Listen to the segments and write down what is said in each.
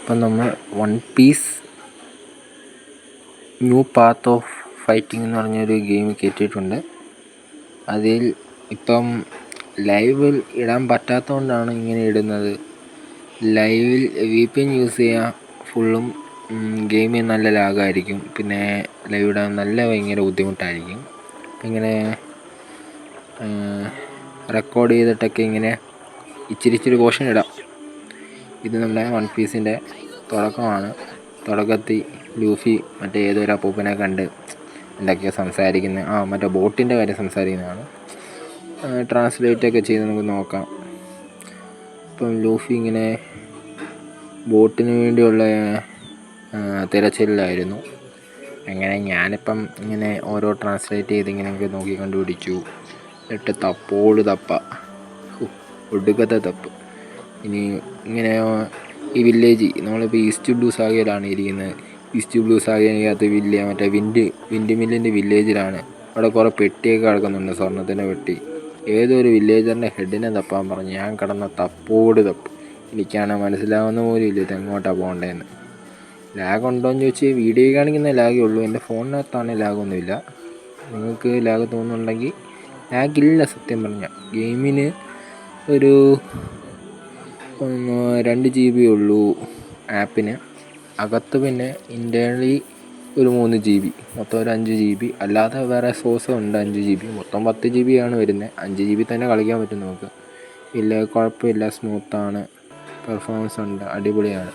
ഇപ്പം നമ്മൾ one piece new path of fighting എന്ന് പറഞ്ഞൊരു ഗെയിം കയറ്റിയിട്ടുണ്ട്. അതിൽ ഇപ്പം ലൈവിൽ ഇടാൻ പറ്റാത്തതുകൊണ്ടാണ് ഇങ്ങനെ ഇടുന്നത്. ലൈവിൽ VPN യൂസ് ചെയ്യാൻ ഫുള്ളും ഗെയിമിൽ നല്ല ലാഗായിരിക്കും. പിന്നെ ലൈവ് ഇടാൻ ഭയങ്കര ബുദ്ധിമുട്ടായിരിക്കും. ഇങ്ങനെ റെക്കോർഡ് ചെയ്തിട്ടൊക്കെ ഇങ്ങനെ ഇച്ചിരി പോർഷൻ ഇടാം. ഇത് നമ്മുടെ വൺ പീസിൻ്റെ തുടക്കമാണ്. തുടക്കത്തിൽ ലൂഫി മറ്റേ ഏതൊരു അപ്പൂപ്പനെ കണ്ട് എന്തൊക്കെയോ സംസാരിക്കുന്നത്, മറ്റേ ബോട്ടിൻ്റെ കാര്യം സംസാരിക്കുന്നതാണ്. ട്രാൻസ്ലേറ്റൊക്കെ ചെയ്ത് നമുക്ക് നോക്കാം. ഇപ്പം ലൂഫി ഇങ്ങനെ ബോട്ടിന് വേണ്ടിയുള്ള തിരച്ചിലായിരുന്നു. അങ്ങനെ ഞാനിപ്പം ഇങ്ങനെ ഓരോ ട്രാൻസ്ലേറ്റ് ചെയ്ത് ഇങ്ങനെയൊക്കെ നോക്കി കണ്ടുപിടിച്ചു. എന്നിട്ട് ഒടുക്കത്തെ തപ്പ്. ഇനി ഇങ്ങനെ ഈ വില്ലേജ് നമ്മളിപ്പോൾ ഈസ്റ്റ് ബ്ലൂ സാഗയിലാണ് ഇരിക്കുന്നത്. ഈസ്റ്റ് ബ്ലൂ സാഗയ്ക്കകത്ത് മറ്റേ വിൻഡ് മില്ലിൻ്റെ വില്ലേജിലാണ്. അവിടെ കുറേ പെട്ടിയൊക്കെ കിടക്കുന്നുണ്ട്, സ്വർണ്ണത്തിൻ്റെ പെട്ടി. ഏതൊരു വില്ലേജറിൻ്റെ ഹെഡിനെ തപ്പാൻ പറഞ്ഞു. ഞാൻ കിടന്ന തപ്പ്. എനിക്കാണെങ്കിൽ മനസ്സിലാവുന്ന പോലും ഇല്ല ഇതെങ്ങോട്ടാണ് പോകേണ്ടതെന്ന്. ലാഗ് ഉണ്ടോയെന്ന് ചോദിച്ചാൽ വീഡിയോ കാണിക്കുന്ന ലാഗേ ഉള്ളൂ. എൻ്റെ ഫോണിനകത്താണെങ്കിൽ ലാഗൊന്നുമില്ല. നിങ്ങൾക്ക് ലാഗ് തോന്നുന്നുണ്ടെങ്കിൽ ലാഗില്ല. സത്യം പറഞ്ഞാൽ ഗെയിമിന് ഒരു 2 GB ഉള്ളൂ ആപ്പിന് അകത്ത്. പിന്നെ ഇൻറ്റേർണലി ഒരു 3 GB, മൊത്തം ഒരു 5 GB. അല്ലാതെ വേറെ സോഴ്സ് ഉണ്ട് 5 GB. മൊത്തം 10 GB ആണ് വരുന്നത്. 5 GB തന്നെ കളിക്കാൻ പറ്റും നമുക്ക്. ഇല്ല, കുഴപ്പമില്ല, സ്മൂത്താണ്, പെർഫോമൻസ് ഉണ്ട്, അടിപൊളിയാണ്.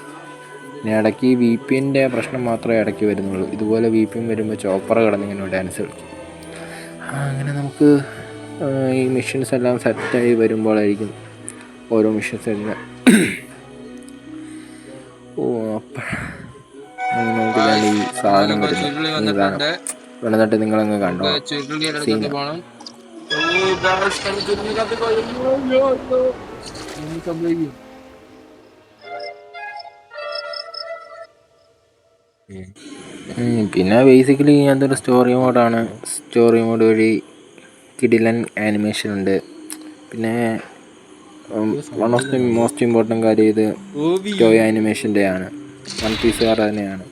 പിന്നെ ഇടയ്ക്ക് VPNൻ്റെ പ്രശ്നം മാത്രമേ ഇടയ്ക്ക് വരുന്നുള്ളൂ. ഇതുപോലെ VPN വരുമ്പോൾ ചോപ്പർ കിടന്നിങ്ങനെ ഡാൻസ് കളിക്കും. അങ്ങനെ നമുക്ക് ഈ മിഷൻസ് എല്ലാം സെറ്റായി വരുമ്പോഴായിരിക്കും ഓരോ മിഷൻസ് വരുന്നത്. നമുക്ക് ഈ സാധനം വരുന്നിട്ട് നിങ്ങളങ്ങ് കണ്ടോ. പിന്നെ ബേസിക്കലി അതൊരു സ്റ്റോറി മോഡാണ്. സ്റ്റോറി മോഡ് വഴി കിടിലൻ ആനിമേഷൻ ഉണ്ട്. പിന്നെ one of the most important കാര്യം ഇത് ടോയ് ആനിമേഷൻ്റെ ആണ്. വൺ പീസുകാർ തന്നെയാണ്.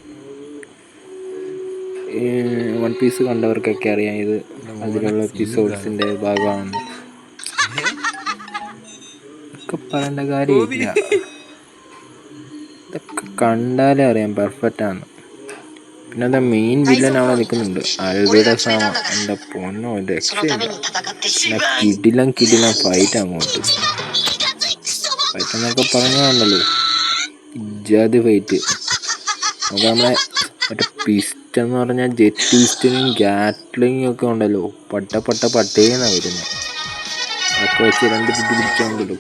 വൺ പീസ് കണ്ടവർക്കൊക്കെ അറിയാം ഇത് അതിലുള്ള എപ്പിസോഡ്സിൻ്റെ ഭാഗമാണ്. ഇതൊക്കെ പറയേണ്ട കാര്യമില്ല, ഇതൊക്കെ കണ്ടാലേ അറിയാം പെർഫെക്റ്റാണ്. പിന്നെ അത് മെയിൻ വില്ലൻ അവിടെ നിൽക്കുന്നുണ്ട്, ആൽബിയുടെ സാമ. എൻ്റെ പൊന്നോ, രക്ഷയില്ല. കിടിലം ഫൈറ്റ്. അങ്ങോട്ട് ഫൈറ്റ് എന്നൊക്കെ പറഞ്ഞാണല്ലോ ഇജാതി ഫൈറ്റ്. നമുക്ക് നമ്മളെ മറ്റേ പിസ്റ്റൻ എന്ന് പറഞ്ഞാൽ ജെറ്റ് പിസ്റ്റനും ഗാറ്റ്ലിങ്ങും ഒക്കെ ഉണ്ടല്ലോ, പട്ടേന്നാണ് വരുന്നത്. അതൊക്കെ വെച്ച് 2 പിടിച്ചാണല്ലോ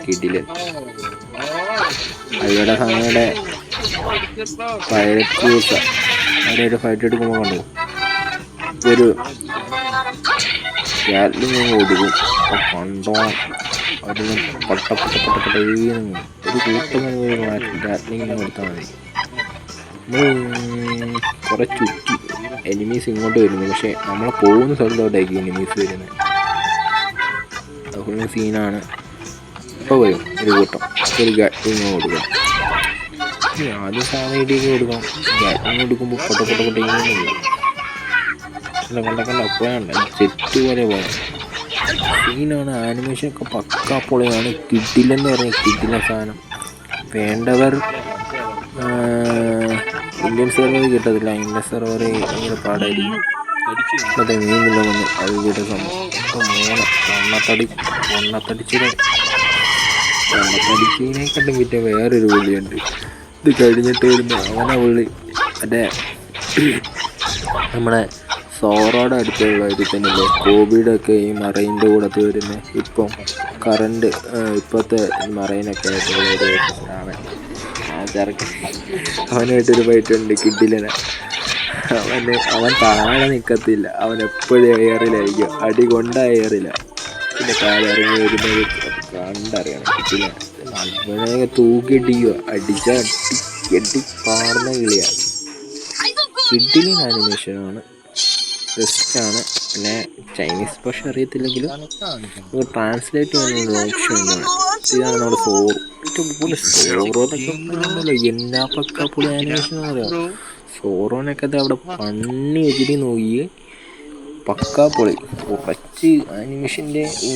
കിടിലൻ. അവരുടെ സമയയുടെ പൈലറ്റ് ക്രൂസ് അവരൊരു ഫൈറ്റ് എടുക്കുമ്പോൾ കണ്ടു ഒരു ഗാറ്റ്ലിങ് ഒതുക്കും. കണ്ടോ, അതിന് പട്ടേന്ന് ഒരു കൂട്ടം ഗാറ്റ്ലിങ്ങിന് കൊടുത്താൽ മതി. നമ്മൾ കുറേ ചുറ്റി എനിമീസ് ഇങ്ങോട്ട് വരുന്നു, പക്ഷേ നമ്മൾ പോകുന്ന സ്ഥലത്തോട്ടേക്ക് എനിമീസ് വരുന്നത്. അതുപോലെ സീനാണ്. ഇപ്പോൾ വരും ഒരു കൂട്ടം, ഒരു ഗാറ്റ്ലിങ് കൊടുക്കണം. ആദ്യം സാധനം ഇടിയൊക്കെ കൊടുക്കണം. ഗാറ്റ്ലിങ് കൊടുക്കുമ്പോൾ കണ്ട അപ്പോഴാണ് ജെറ്റ് പോലെ പോയത്. സീനാണ്. ആനിമേഷനൊക്കെ പക്കാ പൊളിയാണ്. കിഡിലെന്ന് പറഞ്ഞാൽ കിഡിലെ സാധനം. വേണ്ടവർ ഇന്ത്യൻ സെർവർ കിട്ടത്തില്ല. ഇന്ത്യൻ സെർവർ ഭയങ്കര പാടായിരിക്കും. മറ്റേ മീനില്ല വന്ന് അത് കിട്ടിയ സംഭവം. ഒന്നത്തടിച്ചതിനെക്കാട്ടും കിട്ടിയ വേറൊരു പുള്ളിയുണ്ട്. ഇത് കഴിഞ്ഞിട്ട് വരുന്ന അവനെ പുള്ളി മറ്റേ നമ്മുടെ സോറോയുടെ അടുത്തുള്ള ഒരുത്തനില്ലേ, കോബിയുടെ ഒക്കെ ഈ മറൈൻ്റെ കൂടത്ത് വരുന്നത്. ഇപ്പം കറണ്ട് ഇപ്പോഴത്തെ മറൈനൊക്കെ ആയിട്ടുള്ള ഒരു അവനായിട്ടൊരു ഫൈറ്റുണ്ട് കിഡിലന. അവൻ താഴെ നിൽക്കത്തില്ല, അവൻ എപ്പോഴും എയറിലായിരിക്കും. അടി കൊണ്ട എയറില്ല. പിന്നെ കാലിറങ്ങി വരുന്നത് കണ്ടറിയണം. കിഡിലന അവനെ തൂക്കിയിട്ടിരിക്കുക, അടിച്ച അടി പാർന്ന കിളിയാണ്. കിഡിലൻ ആനിമേഷനാണ്, ബെസ്റ്റാണ്. പിന്നെ ചൈനീസ് ഭാഷ അറിയത്തില്ലെങ്കിലും ട്രാൻസ്ലേറ്റ് ചെയ്യാനുള്ള ഓപ്ഷൻ ഒന്നാണ്. ഇതാണ് നമ്മുടെ സോറോ. സോറോ എന്നൊക്കെ പറഞ്ഞല്ലോ എന്നാ പക്കാപ്പൊളി ആനിമേഷൻ എന്ന് പറയാം. സോറോനൊക്കെ അവിടെ പണി വെച്ചിട്ട് നോക്കി പക്കാപ്പൊളി. കുറച്ച് ആനിമേഷൻ്റെ ഈ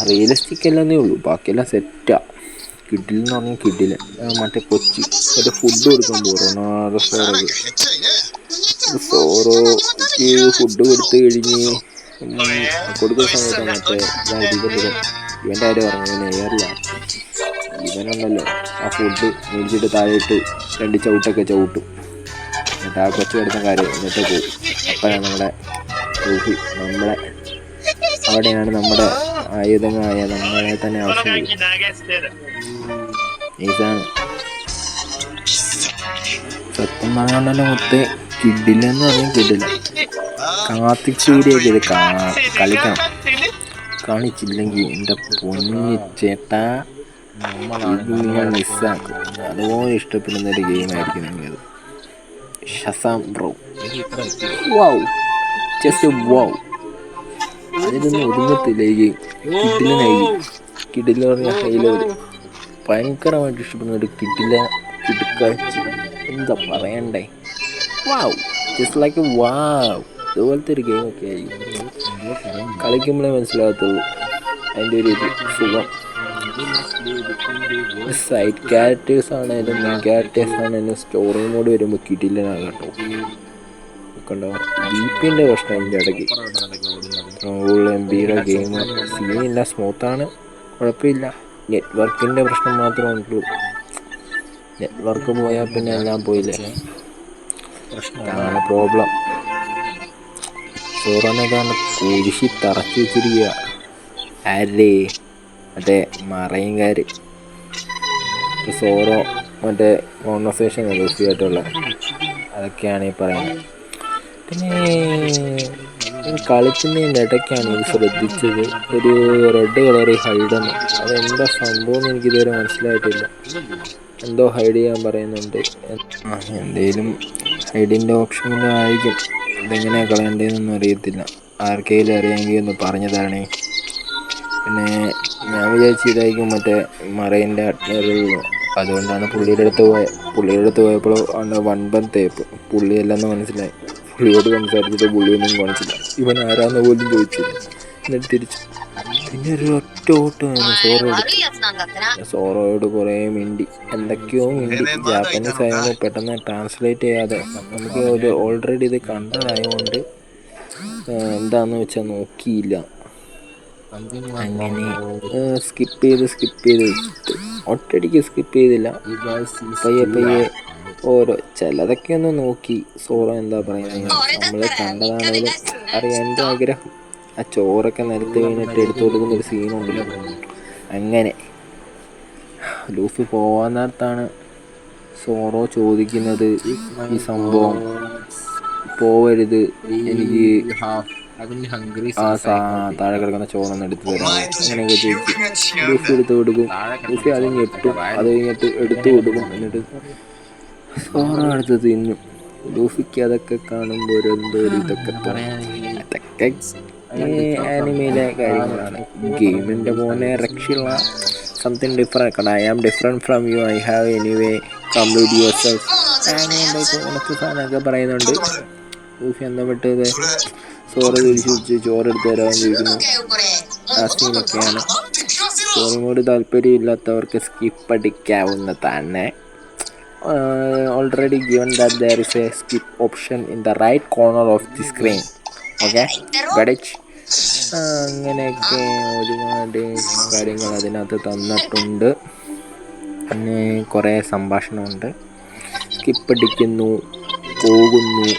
റിയലിസ്റ്റിക് അല്ലെന്നേ ഉള്ളൂ, ബാക്കിയെല്ലാം സെറ്റാ. കിഡിലെന്ന് പറഞ്ഞാൽ കിഡില്. മറ്റേ കൊച്ചി മറ്റേ ഫുഡ് കൊടുക്കാൻ പോകും റൊണാൾഡോ സോറോക്ക് ഫുഡ് കൊടുത്തു കഴിഞ്ഞ് കൊടുക്കുന്ന സമയത്ത് മറ്റേ ഇവൻ്റെ കാര്യം പറഞ്ഞു നെയ്യറിലാണ്. ഇവനുണ്ടല്ലോ ആ ഫുഡ് മേടിച്ചിട്ട് താഴെയിട്ട് 2 ചവിട്ടൊക്കെ ചവിട്ടും. എന്നിട്ട് ആ കൊച്ചു കിടന്ന കാര്യം എന്നിട്ട് പോകും. അപ്പോഴാണ് നമ്മുടെ നമ്മളെ അവിടെയാണ് നമ്മുടെ ആയുധമായ നമ്മളെ തന്നെ ആവശ്യം. ഇതാണ് സത്യം പറയാണ്ടല്ലോ മൊത്തം കിഡിലെന്ന് പറഞ്ഞാൽ കിഡില്ല. കാർത്തിക് സൂര്യൊക്കെ ഇത് കളിക്കണം. കളിച്ചില്ലെങ്കിൽ എൻ്റെ പൊന്നു ചേട്ടാ ഇത് നിങ്ങൾ മിസ്സാക്കും. അതുപോലെ ഇഷ്ടപ്പെടുന്ന ഒരു ഗെയിമായിരിക്കും നിങ്ങളത്. Shazam bro wow, just wow. അതിനൊന്നും ഒതുങ്ങത്തില്ല ഈ ഗെയിം. കിഡിലിനായി കിഡിലെന്ന് പറഞ്ഞാൽ ഹൈ ലെവൽ ഭയങ്കരമായിട്ട് ഇഷ്ടപ്പെടുന്ന ഒരു കിടുക്കാച്ച്. എന്താ പറയണ്ടേ, വാവ്, ജസ്റ്റ് ലൈക്ക് വാവ്. അതുപോലത്തെ ഒരു ഗെയിമൊക്കെ ആയിരിക്കും. കളിക്കുമ്പോഴേ മനസ്സിലാകത്തുള്ളൂ അതിൻ്റെ ഒരു സുഖം. സൈഡ് ക്യാരക്ടേഴ്സ് ആണെങ്കിലും മെയിൻ ക്യാരക്ടേഴ്സ് ആണെങ്കിലും സ്റ്റോറി മോഡ് വരുമ്പോൾ കിടിലനാണ് കേട്ടോ. കണ്ടോ ബിപിൻ്റെ പ്രശ്നം അതിൻ്റെ ഇടയ്ക്ക്. MB ഗെയിം സീനില്ല, സ്മൂത്താണ്, കുഴപ്പമില്ല. നെറ്റ്വർക്കിൻ്റെ പ്രശ്നം മാത്രമേ ഉള്ളൂ. നെറ്റ്വർക്ക് പോയാൽ പിന്നെ എല്ലാം പോയില്ലേ, അതാണ് പ്രോബ്ലം. സോറോനൊക്കെ കുരിശി തറച്ചു വെച്ചിരിക്കുക. ആരേ മറ്റേ മറയൻകാർ. സോറോ മറ്റേ കോൺവെർസേഷൻ ലൂസിയായിട്ടുള്ള അതൊക്കെയാണ് ഈ പറയുന്നത്. പിന്നെ കളിക്കുന്നതിൻ്റെ ഇടയ്ക്കാണ് ഇത് ശ്രദ്ധിച്ചത്, ഒരു റെഡ് കളർ ഹൈഡെന്ന്. അതെന്താ സംഭവം എന്ന് എനിക്കിതുവരെ മനസ്സിലായിട്ടില്ല. എന്തോ ഹൈഡ് ചെയ്യാൻ പറയുന്നുണ്ട്. എന്തേലും ഹൈഡിൻ്റെ ഓപ്ഷനിലും ആയിരിക്കും. ഇതെങ്ങനെയാണ് കളയേണ്ടതെന്നൊന്നും അറിയത്തില്ല. ആർക്കെങ്കിലും അറിയാമെങ്കിൽ ഒന്ന് പറഞ്ഞു തരണേ. പിന്നെ ഞാൻ വിചാരിച്ചു ഇതായിരിക്കും മറ്റേ മറൈൻ്റെ അഡ്മിറൽ. അതുകൊണ്ടാണ് പുള്ളിയുടെ അടുത്ത് പോയപ്പോൾ വൺപൻ തേപ്പ്. പുള്ളിയല്ലെന്ന് മനസ്സിലായി. പുള്ളിയോട് സംസാരിച്ചിട്ട് പുള്ളിയൊന്നും കാണിച്ചില്ല. ഇവൻ ആരാന്ന് പോലും ചോദിച്ചില്ല. എന്നിട്ട് തിരിച്ചു പിന്നെ ഒരു ഒറ്റ ഓട്ടമായിരുന്നു സോറോയോട് കുറേ മിണ്ടി, എന്തൊക്കെയോ മിണ്ടി. ജാപ്പനീസ് ആയതുകൊണ്ട് പെട്ടെന്ന് ട്രാൻസ്ലേറ്റ് ചെയ്യാതെ നമുക്ക് ഒരു ഓൾറെഡി ഇത് കണ്ടതായതുകൊണ്ട് എന്താണെന്ന് വെച്ചാൽ നോക്കിയില്ല. അങ്ങനെ സ്കിപ്പ് ചെയ്ത് ഒറ്റയടിക്ക് സ്കിപ്പ് ചെയ്തില്ല. പയ്യെ ഓരോ ചിലതൊക്കെ ഒന്ന് നോക്കി. സോറോ എന്താ പറയുന്നത് നമ്മൾ കണ്ടതാണെങ്കിലും അറിയാൻ എൻ്റെ ആഗ്രഹം. ആ ചോറൊക്കെ നിലത്ത് വീണിട്ട് എടുത്തു കൊടുക്കുന്നൊരു സീനുണ്ടല്ലോ. അങ്ങനെ ലൂഫി പോകാൻ നേരത്താണ് സോറോ ചോദിക്കുന്നത് ഈ സംഭവം പോവരുത്, എനിക്ക് താഴെ കിടക്കുന്ന ചോറൊന്നും എടുത്തു തരാം അങ്ങനെയൊക്കെ ചോദിച്ചു. ലൂഫി എടുത്ത് കൊടുക്കും. ലൂഫി അത് ഞെട്ടും. അത് കഴിഞ്ഞിട്ട് എടുത്തു കൊടുക്കും. എന്നിട്ട് സോറോ എടുത്ത് തിന്നും. ലൂഫിക്ക് അതൊക്കെ കാണുമ്പോൾ എന്തോ ഒരു ഇതൊക്കെ അതൊക്കെ ആനിമയിലെ കാര്യങ്ങളാണ്. ഗെയിമിൻ്റെ മോനെ രക്ഷയുള്ള something different. I am different from you, I have anyway complete yourself. അങ്ങനത്തെ സാധനമൊക്കെ പറയുന്നുണ്ട്. ലൂഫി എന്താ പെട്ടത് സോറ് തിരിച്ചു ചോറെടുത്ത് തരാമെന്ന് ചോദിക്കുന്നു. ആ സീനൊക്കെയാണ്. സ്റ്റോറിയോട് താല്പര്യമില്ലാത്തവർക്ക് skip അടിക്കാവുന്നതാണ്. Already given that there is a skip option in the right corner of the screen. Okay, got it? അങ്ങനെയൊക്കെ ഒരുപാട് കാര്യങ്ങൾ അതിനകത്ത് തന്നിട്ടുണ്ട്. പിന്നെ കുറേ സംഭാഷണമുണ്ട്. സ്കിപ്പ് അടിക്കുന്നു, പോകുന്നു.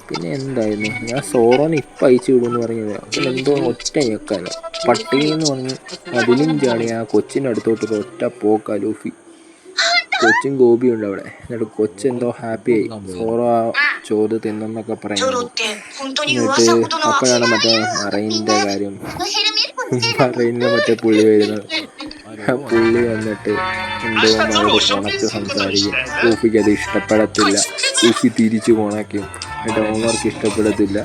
പിന്നെ എന്തായിരുന്നു, ഞാൻ സോറോനെ ഇപ്പം അയച്ചു വിടുമെന്ന് പറഞ്ഞത്. അതിലെന്തോ ഒറ്റ ഞെക്കാണ് പട്ടിയെന്ന് പറഞ്ഞ് അതിലും ചാടി ആ കൊച്ചിൻ്റെ അടുത്തോട്ട് ഒറ്റ പോക്കാ ലൂഫി. കൊച്ചും ഗോപിയുണ്ട് അവിടെ. എന്നിട്ട് കൊച്ചെന്തോ ഹാപ്പിയായി സോറോ ആ ചോറ് തിന്നെന്നൊക്കെ പറയുന്നു. എന്നിട്ട് അപ്പോഴാണ് മറ്റേ മറൈൻ്റെ കാര്യം, മറൈൻ്റെ മറ്റേ പുള്ളി വരുന്നത്. ആ പുള്ളി വന്നിട്ട് എന്തോ അവരോട് കൊണക്ക് സംസാരിക്കും. ലൂഫിക്ക് അത് ഇഷ്ടപ്പെടത്തില്ല. ലൂഫി തിരിച്ചു കൊണക്കും. എന്നിട്ട് ഓണർക്ക് ഇഷ്ടപ്പെടത്തില്ല.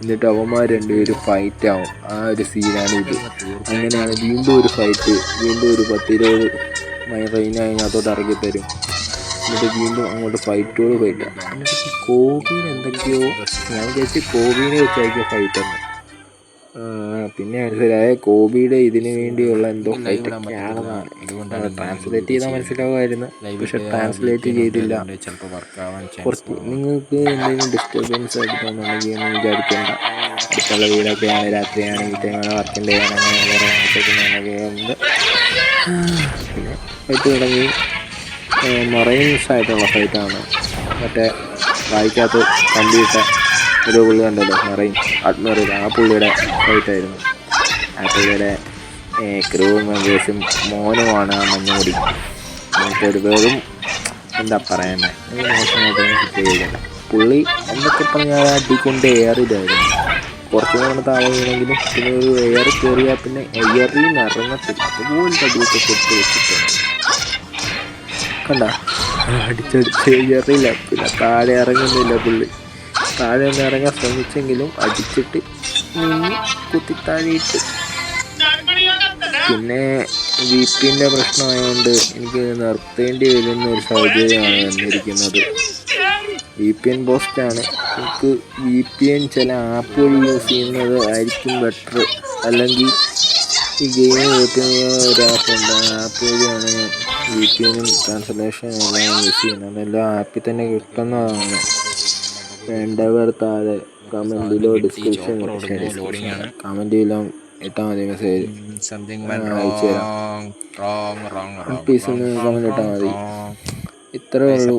എന്നിട്ട് അവന്മാർ രണ്ടുപേരും ഫൈറ്റ് ആവും. ആ ഒരു സീനാണ് ഇത്. അങ്ങനെയാണ് വീണ്ടും ഒരു ഫൈറ്റ്, വീണ്ടും ഒരു 10-20 റെയിന് അതിനകത്തോട്ട് ഇറക്കിത്തരും. എന്നിട്ട് വീണ്ടും അങ്ങോട്ട് ഫൈറ്റ്. എന്നിട്ട് ഈ കോബീനെ എന്തൊക്കെയോ ഞാൻ വിചാരിച്ച് കോബീനെ വെച്ചായിരിക്കും ഫൈറ്റ് എന്ന്. പിന്നെ മനസ്സിലായ കോബിയുടെ ഇതിന് വേണ്ടിയുള്ള എന്തോ ഫൈറ്റൊക്കെയാണെന്നാണ്. ട്രാൻസ്ലേറ്റ് ചെയ്താൽ മനസ്സിലാവുമായിരുന്നു, പക്ഷെ ട്രാൻസ്ലേറ്റ് ചെയ്തില്ല. കുറച്ച് നിങ്ങൾക്ക് എന്തെങ്കിലും ഡിസ്റ്റർബൻസ് ആയിട്ട് തോന്നുന്നുണ്ടെങ്കിൽ ഒന്നും വിചാരിക്കേണ്ട. അടുത്തുള്ള വീടൊക്കെയാണ്, രാത്രിയാണ്, ഈ ടൈമാണ്, വർക്കിംഗ് ഡേ ആണ്, അങ്ങനെ വേറെ ഉണ്ട്. പിന്നെ ഫൈറ്റ് തുടങ്ങി. മറൈൻസ് ആയിട്ടുള്ള ഫൈറ്റാണ്. മറ്റേ വായിക്കകത്ത് കമ്പിയിട്ട ഒരു പുള്ളി കണ്ടല്ലോ, മറൈൻ അഡ്മിറൽ, ആ പുള്ളിയുടെ ഫൈറ്റായിരുന്നു. ആ പുള്ളിയുടെ ക്രൂ മെമ്പേഴ്സും മോനുമാണ് ആ മഞ്ഞമുടി. ഒരു വെറും എന്താ പറയുന്നത്, മോശമായിട്ടൊന്നും ചെയ്തില്ല. പുള്ളി എന്തൊക്കെ പറഞ്ഞാൽ അടിക്കൊണ്ട് എയറിലായിരുന്നു. കുറച്ച് തവണ താഴെ വീണെങ്കിലും പിന്നെ ഒരു എയർ കയറിയാൽ പിന്നെ എയറിൽ നിന്ന് ഇറങ്ങത്തില്ല. അതുപോലത്തെ അടിയൊക്കെ കൊടുത്ത് വെച്ചിട്ടുണ്ട്. കണ്ട അടിച്ചടിച്ച് എയറില്ല, പിന്നെ താഴെ ഇറങ്ങുന്നില്ല. പുള്ളി താഴെ ഒന്ന് ഇറങ്ങാൻ ശ്രമിച്ചെങ്കിലും അടിച്ചിട്ട് നിന്ന് കുത്തിത്താഴെയിട്ട്. പിന്നെ VPN പ്രശ്നമായതുകൊണ്ട് എനിക്ക് നിർത്തേണ്ടി വരുന്ന ഒരു സാഹചര്യമാണ് വന്നിരിക്കുന്നത്. VPN പോസ്റ്റാണ്. എനിക്ക് VPN ചില ആപ്പ് വഴി യൂസ് ചെയ്യുന്നത് ആയിരിക്കും ബെറ്റർ. അല്ലെങ്കിൽ ഈ ഗെയിം കേൾക്കുന്ന ഒരു ആപ്പുണ്ട്, ആ ആപ്പ് വഴിയാണ് ഞാൻ VPN ട്രാൻസ്ലേഷൻ എല്ലാം യൂസ് ചെയ്യുന്നത്. അതെല്ലാം ആപ്പിൽ തന്നെ കിട്ടുന്നതാണ്. വേണ്ടവർ താഴെ കമൻറ്റിലോ കമൻറ്റിലും ഇട്ടാൽ മതി, മെസ്സേജ് അയച്ചു തരാം. പീസിന്ന് കമൻറ്റ് ഇട്ടാൽ മതി. ഇത്രേ ഉള്ളൂ.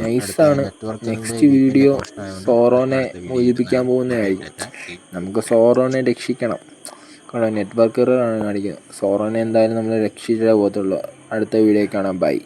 നൈസാണ്. നെക്സ്റ്റ് വീഡിയോ സോറോനെ മോചിപ്പിക്കാൻ പോകുന്നതായിരിക്കും. നമുക്ക് സോറോനെ രക്ഷിക്കണം. കാരണം നെറ്റ്വർക്ക് എററാണ് കാണിക്കുന്നത്. സോറോനെ എന്തായാലും നമ്മൾ രക്ഷിച്ചേ പോകത്തുള്ളൂ. അടുത്ത വീഡിയോ കാണാം. ബൈ.